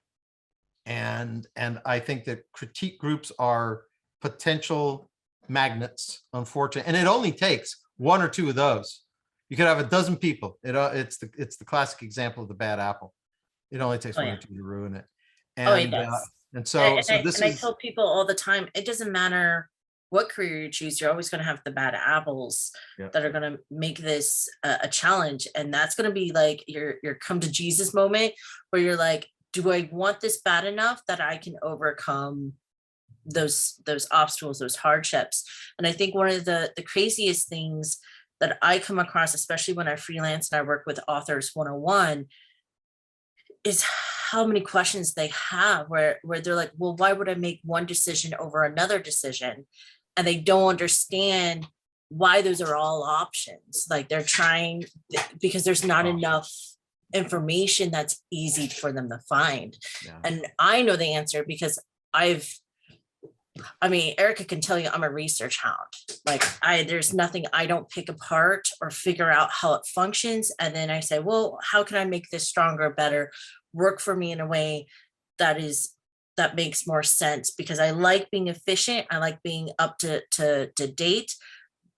And I think that critique groups are potential magnets, unfortunately, and it only takes one or two of those. You could have a dozen people. It's the classic example of the bad apple. It only takes one or two to ruin it. And, it does. And so, I tell people all the time, it doesn't matter what career you choose, you're always going to have the bad apples that are going to make this a challenge. And that's going to be like your come to Jesus moment where you're like, do I want this bad enough that I can overcome those obstacles, those hardships? And I think one of the craziest things that I come across, especially when I freelance and I work with Authors 101, is how many questions they have where they're like, well, why would I make one decision over another decision? And they don't understand why those are all options. Like they're trying, because there's not enough information that's easy for them to find. Yeah. And I know the answer because Erica can tell you I'm a research hound. Like there's nothing I don't pick apart or figure out how it functions. And then I say, well, how can I make this stronger, better, work for me in a way that makes more sense? Because I like being efficient. I like being up to date,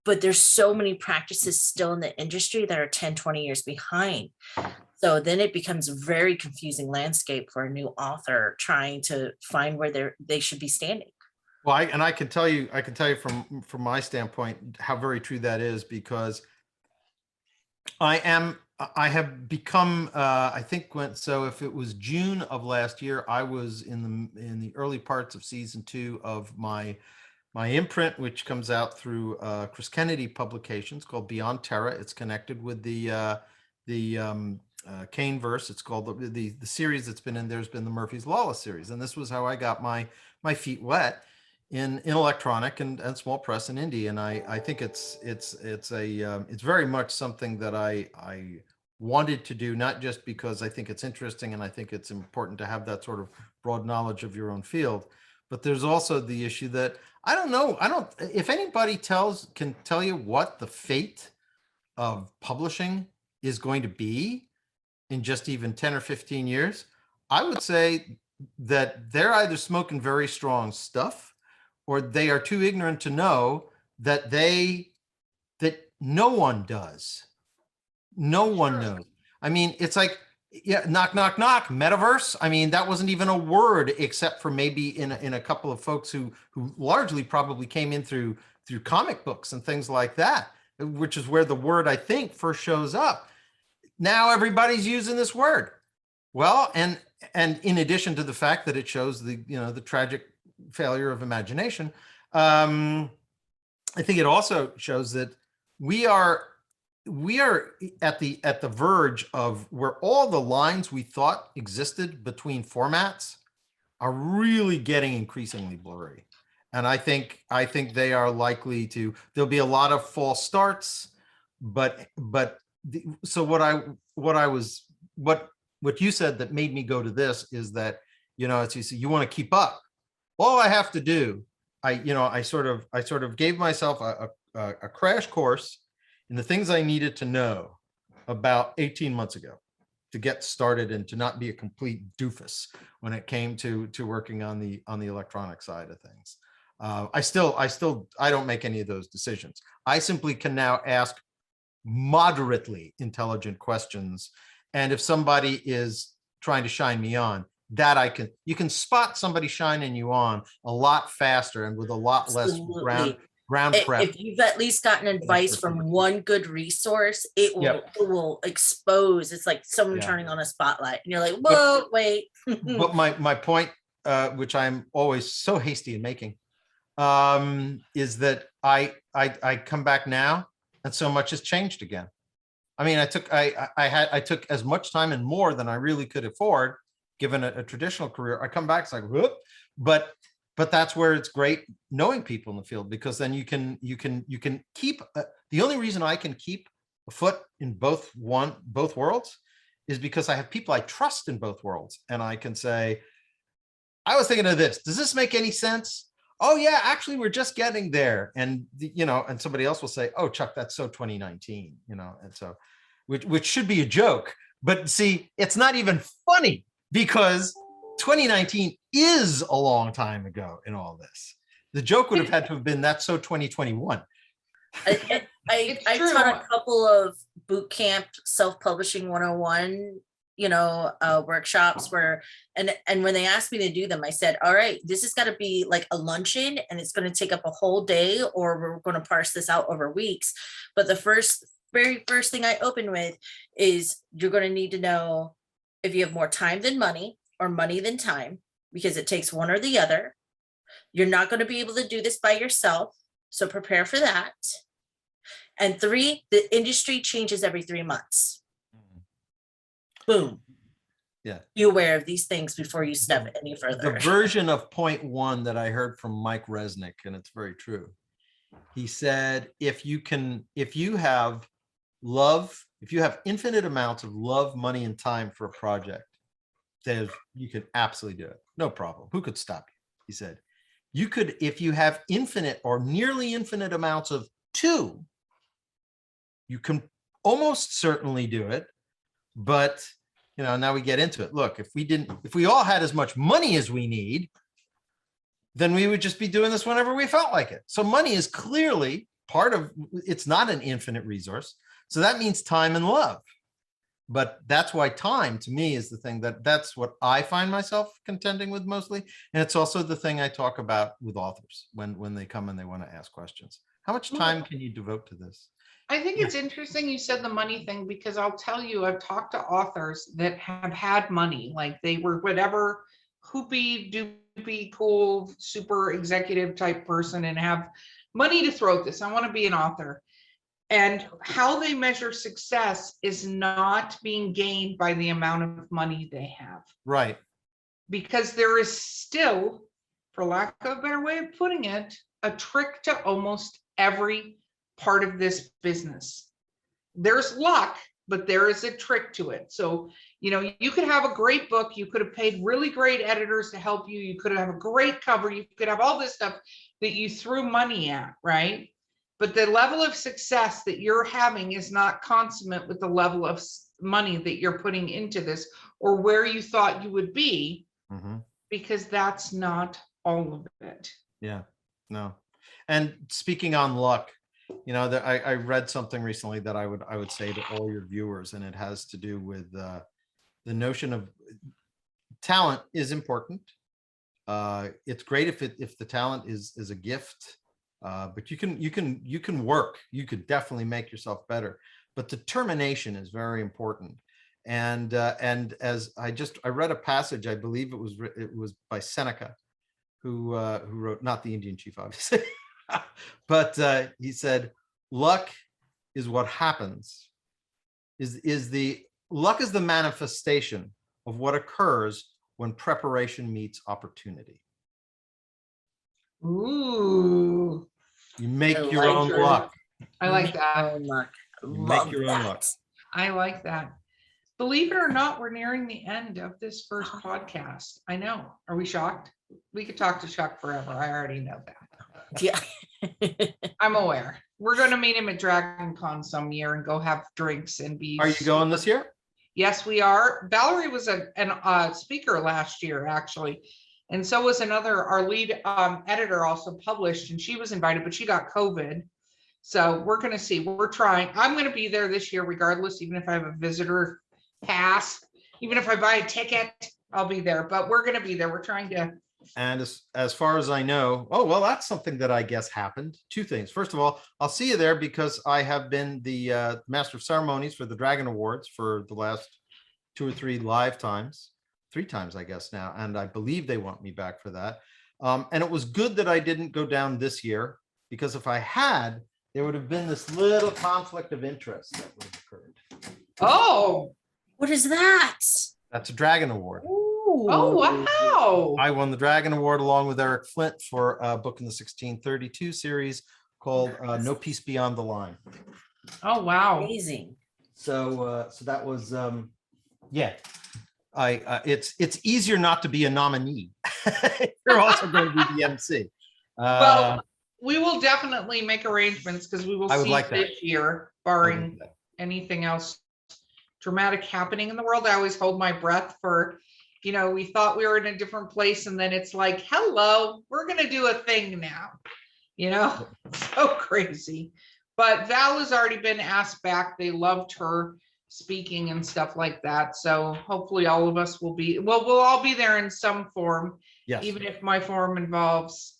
but there's so many practices still in the industry that are 10, 20 years behind. So then it becomes a very confusing landscape for a new author trying to find where they should be standing. Well, I can tell you from my standpoint how very true that is, because I have become I think if it was June of last year, I was in the early parts of season 2 of my imprint, which comes out through Chris Kennedy Publications, called Beyond Terra. It's connected with the Caine verse. It's called the series that's been in there's been the Murphy's Lawless series, and this was how I got my feet wet in electronic and small press and indie. And I think it's very much something that I wanted to do, not just because I think it's interesting and I think it's important to have that sort of broad knowledge of your own field, but there's also the issue that I don't know. If anybody can tell you what the fate of publishing is going to be in just even 10 or 15 years, I would say that they're either smoking very strong stuff, or they are too ignorant to know that no one does. No one knows. I mean, it's like, yeah, knock, knock, knock, metaverse. I mean, that wasn't even a word except for maybe in a couple of folks who largely probably came in through comic books and things like that, which is where the word I think first shows up. Now everybody's using this word. Well, and in addition to the fact that it shows the tragic failure of imagination. I think it also shows that we are at the verge of where all the lines we thought existed between formats are really getting increasingly blurry. And I think they are likely to, there'll be a lot of false starts, so what you said that made me go to this is that, it's you want to keep up. All I have to do, I sort of gave myself a crash course in the things I needed to know about 18 months ago to get started and to not be a complete doofus when it came to working on the electronic side of things. I don't make any of those decisions. I simply can now ask moderately intelligent questions. And if somebody is trying to shine me on, you can spot somebody shining you on a lot faster and with a lot less Absolutely. ground prep. If you've at least gotten advice from one good resource, it will expose. It's like someone turning on a spotlight and you're like, whoa, wait. But my point, which I'm always so hasty in making, is that I come back now and so much has changed again. I mean, I took as much time and more than I really could afford, given a traditional career. I come back, it's like, whoop, but that's where it's great knowing people in the field, because then you can keep, the only reason I can keep a foot in both worlds is because I have people I trust in both worlds. And I can say, I was thinking of this. Does this make any sense? Oh yeah, actually we're just getting there. And and somebody else will say, oh Chuck, that's so 2019, and so, which should be a joke, but see, it's not even funny because 2019 is a long time ago in all this. The joke would have had to have been, that's so 2021. I taught a couple of boot camp self-publishing 101 workshops where, and when they asked me to do them, I said, all right, this has got to be like a luncheon and it's going to take up a whole day, or we're going to parse this out over weeks. But the very first thing I open with is, you're going to need to know if you have more time than money or money than time, because it takes one or the other. You're not going to be able to do this by yourself, so prepare for that. And 3, the industry changes every 3 months. Boom. Yeah. Be aware of these things before you step any further. The version of point 1 that I heard from Mike Resnick, and it's very true. He said, if you have infinite amounts of love, money, and time for a project, then you can absolutely do it. No problem. Who could stop you? He said, you could, if you have infinite or nearly infinite amounts of 2, you can almost certainly do it. But now we get into it. Look, if we all had as much money as we need, then we would just be doing this whenever we felt like it. So money is clearly part of, it's not an infinite resource. So that means time and love. But that's why time to me is the thing that's what I find myself contending with mostly. And it's also the thing I talk about with authors when they come and they want to ask questions. How much time can you devote to this? I think it's interesting you said the money thing, because I'll tell you, I've talked to authors that have had money, like they were whatever hoopy doopy cool super executive type person and have money to throw at this. I want to be an author. And how they measure success is not being gained by the amount of money they have. Right. Because there is still, for lack of a better way of putting it, a trick to almost every part of this business. There's luck, but there is a trick to it. So, you could have a great book. You could have paid really great editors to help you. You could have a great cover. You could have all this stuff that you threw money at, right? But the level of success that you're having is not consummate with the level of money that you're putting into this, or where you thought you would be, because that's not all of it. Yeah, no. And speaking on luck, I read something recently that I would say to all your viewers, and it has to do with the notion of talent is important. It's great if the talent is a gift. But you can work. You could definitely make yourself better. But determination is very important. And as I read a passage, I believe it was by Seneca, who wrote, not the Indian chief, obviously, but he said, luck is what happens, luck is the manifestation of what occurs when preparation meets opportunity. Ooh, You make I your like own her. luck. I like Make that. your own luck. You Love make your own that. luck. I like that. Believe it or not, we're nearing the end of this first podcast. I know. Are we shocked? We could talk to Chuck forever. I already know that. Yeah. I'm aware. We're going to meet him at Dragon Con some year and go have drinks and be. Are you going this year? Yes, we are. Valerie was a speaker last year, actually. And so was our lead editor also published, and she was invited, but she got COVID. So we're going to see. We're trying. I'm going to be there this year regardless, even if I have a visitor pass, even if I buy a ticket, I'll be there. But we're going to be there. We're trying to. And as far as I know, oh, well, that's something that I guess happened. Two things. First of all, I'll see you there because I have been the Master of Ceremonies for the Dragon Awards for the last 2 or 3 live times, 3 times, I guess now. And I believe they want me back for that. And it was good that I didn't go down this year, because if I had, there would have been this little conflict of interest that would have occurred. Oh, What is that? That's a Dragon Award. oh, wow. I won the Dragon Award along with Eric Flint for a book in the 1632 series called No Peace Beyond the Line. Oh, wow. Amazing. So that was, yeah. It's easier not to be a nominee. You're also going to be the MC. Well, we will definitely make arrangements because we will I would see like that. this year, barring anything else dramatic happening in the world. I always hold my breath for, we thought we were in a different place, and then it's like, hello, we're going to do a thing now. So crazy. But Val has already been asked back. They loved her speaking and stuff like that. So hopefully all of us will be, we'll all be there in some form. Yes. Even if my form involves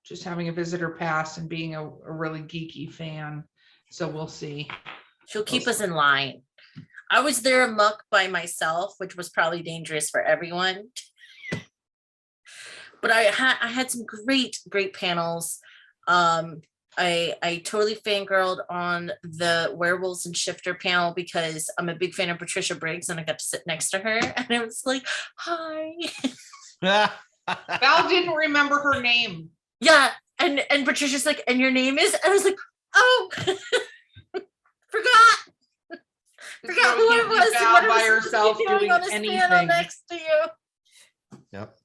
just having a visitor pass and being a really geeky fan. So we'll see. She'll keep us in line. I was there a muck by myself, which was probably dangerous for everyone. But I had some great panels. I totally fangirled on the werewolves and shifter panel because I'm a big fan of Patricia Briggs, and I got to sit next to her, and it was like, hi. Val didn't remember her name. Yeah, and Patricia's like, and your name is? And I was like, oh, forgot who it was. And Val what I by was herself doing on this panel anything. next to you. Yep.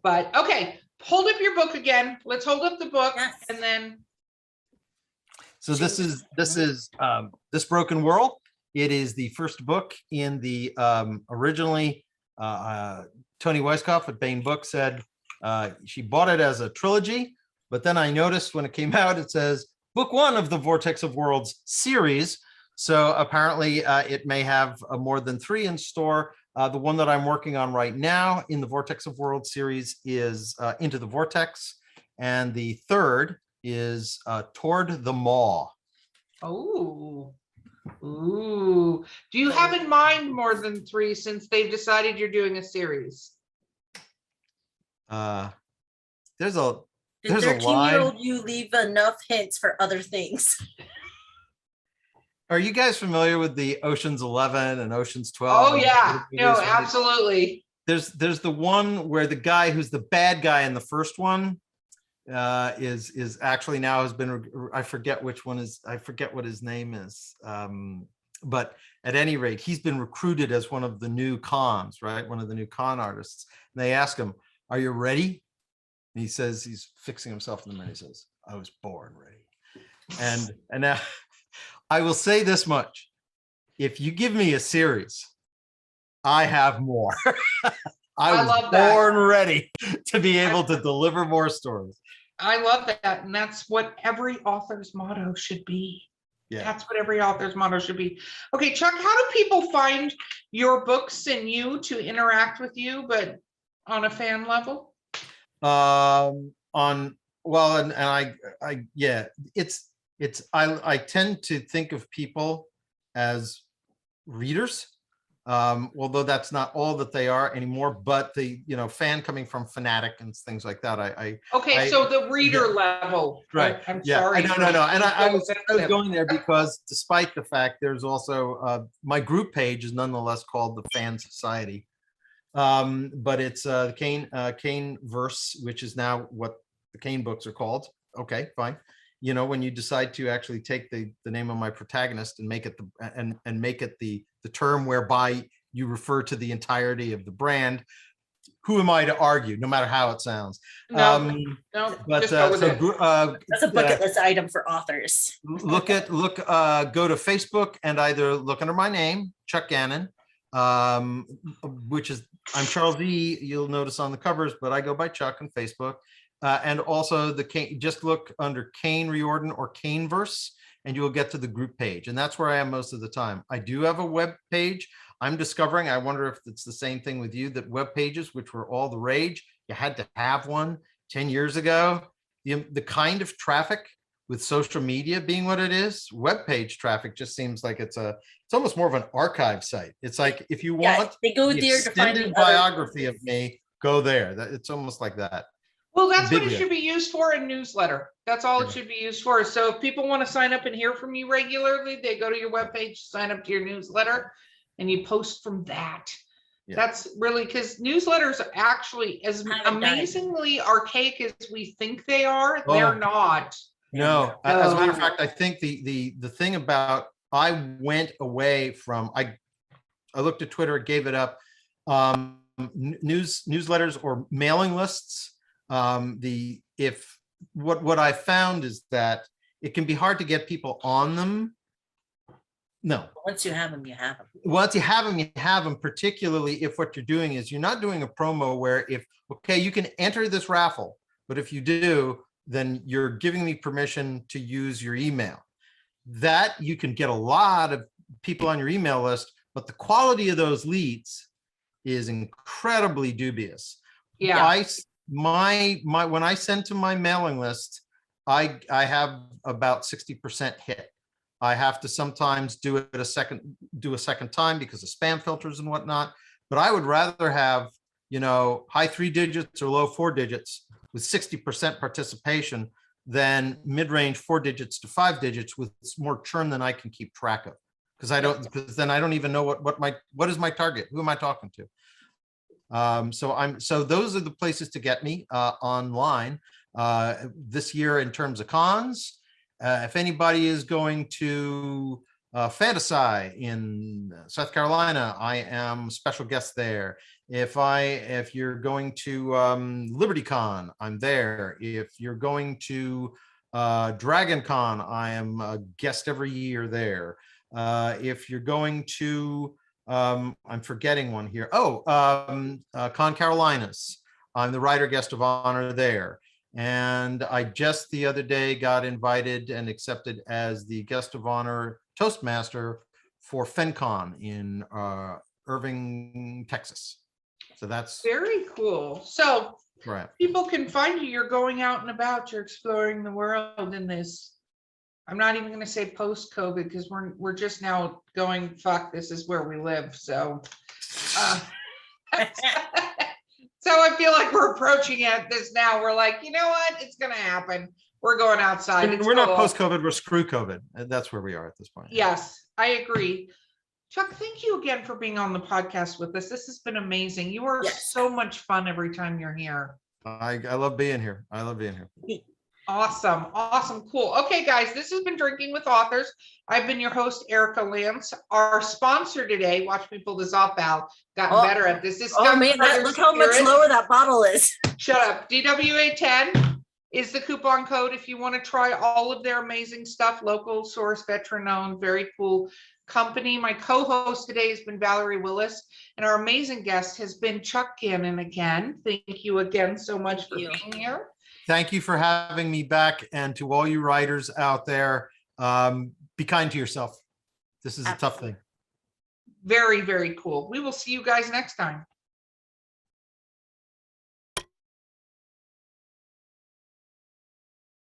But okay, hold up your book again. Let's hold up the book, Yes. and then. So this is This Broken World. It is the first book in the originally Tony Weiskopf at Bain Books said she bought it as a trilogy, but then I noticed when it came out it says book 1 of the Vortex of Worlds series. So apparently it may have more than 3 in store. The one that I'm working on right now in the Vortex of Worlds series is Into the Vortex, and the third is Toward the Maw. Oh, ooh. Do you have in mind more than 3 since they've decided you're doing a series? There's a Did There's a 13-year-old you leave enough hints for other things? Are you guys familiar with the Ocean's 11 and Ocean's 12? Oh yeah, no, absolutely. There's the one where the guy who's the bad guy in the first one is actually now has been, I forget which one is, I forget what his name is. But at any rate, he's been recruited as one of the new cons, right? One of the new con artists. And they ask him, "Are you ready?" And he says, he's fixing himself in the mirror. He says, "I was born ready." And now I will say this much. If you give me a series, I have more. I was love that. born ready to be able to deliver more stories. I love that. And that's what every author's motto should be. Yeah. That's what every author's motto should be. Okay, Chuck, how do people find your books and you to interact with you, but on a fan level? I tend to think of people as readers. although that's not all that they are anymore, but the, fan coming from Fanatic and things like that. Okay, so the reader level. Right. I'm Yeah. sorry. No. And I was going there because despite the fact there's also my group page is nonetheless called the Fan Society. But it's the Caine verse, which is now what the Caine books are called. Okay, fine. When you decide to actually take the name of my protagonist and make it the term whereby you refer to the entirety of the brand, who am I to argue, no matter how it sounds? No, but just go with it. That's a bucket list item for authors. Go to Facebook and either look under my name, Chuck Gannon, which is, I'm Charles E. You'll notice on the covers, but I go by Chuck on Facebook. And also just look under Caine Riordan or Caineverse, and you will get to the group page. And that's where I am most of the time. I do have a web page. I'm discovering, I wonder if it's the same thing with you, that web pages, which were all the rage, you had to have one 10 years ago. The kind of traffic with social media being what it is, web page traffic just seems like it's almost more of an archive site. It's like, if you want they go the there to find extended biography of me, go there. It's almost like that. Well, that's what it should be used for in newsletter. That's all it should be used for. So if people want to sign up and hear from you regularly, they go to your webpage, sign up to your newsletter, and you post from that. Yeah. That's really, because newsletters are actually as amazingly archaic as we think they are. They're not. No, as a matter of fact, I think the thing about, I went away from, I looked at Twitter, gave it up. Newsletters or mailing lists. What I found is that it can be hard to get people on them. No. Once you have them, you have them. Once you have them, you have them, particularly if what you're doing is you're not doing a promo where you can enter this raffle, but if you do, then you're giving me permission to use your email. That you can get a lot of people on your email list, but the quality of those leads is incredibly dubious. Yeah. When I send to my mailing list, I have about 60% hit. I have to sometimes do a second time because of spam filters and whatnot. But I would rather have, high 3 digits or low 4 digits with 60% participation than mid-range 4 digits to 5 digits with more churn than I can keep track of. Because then I don't even know what is my target? Who am I talking to? So those are the places to get me online this year in terms of cons. If anybody is going to Fantasy in South Carolina, I am a special guest there. If you're going to LibertyCon, I'm there. If you're going to DragonCon, I am a guest every year there. If you're going to I'm forgetting one here. Con Carolinas. I'm the writer guest of honor there. And I just the other day got invited and accepted as the guest of honor Toastmaster for FenCon in Irving, Texas. So that's very cool. So right. People can find you. You're going out and about. You're exploring the world in this. I'm not even going to say post-COVID because we're just now going, fuck, this is where we live. So, so I feel like we're approaching this now. We're like, you know what? It's going to happen. We're going outside. We're not post-COVID. We're screw COVID. That's where we are at this point. Yes, I agree. Chuck, thank you again for being on the podcast with us. This has been amazing. You are so much fun every time you're here. I love being here. Awesome. Cool. Okay, guys, this has been Drinking with Authors. I've been your host, Erica Lance. Our sponsor today, watch me pull this off, Val, gotten better at this. Look how much lower that bottle is. Shut up. DWA10 is the coupon code if you want to try all of their amazing stuff. Local source, veteran owned, very cool company. My co-host today has been Valerie Willis, and our amazing guest has been Chuck Gannon again. Thank you again so much for being here. Thank you for having me back. And to all you writers out there, be kind to yourself. This is a tough thing. Very, very cool. We will see you guys next time.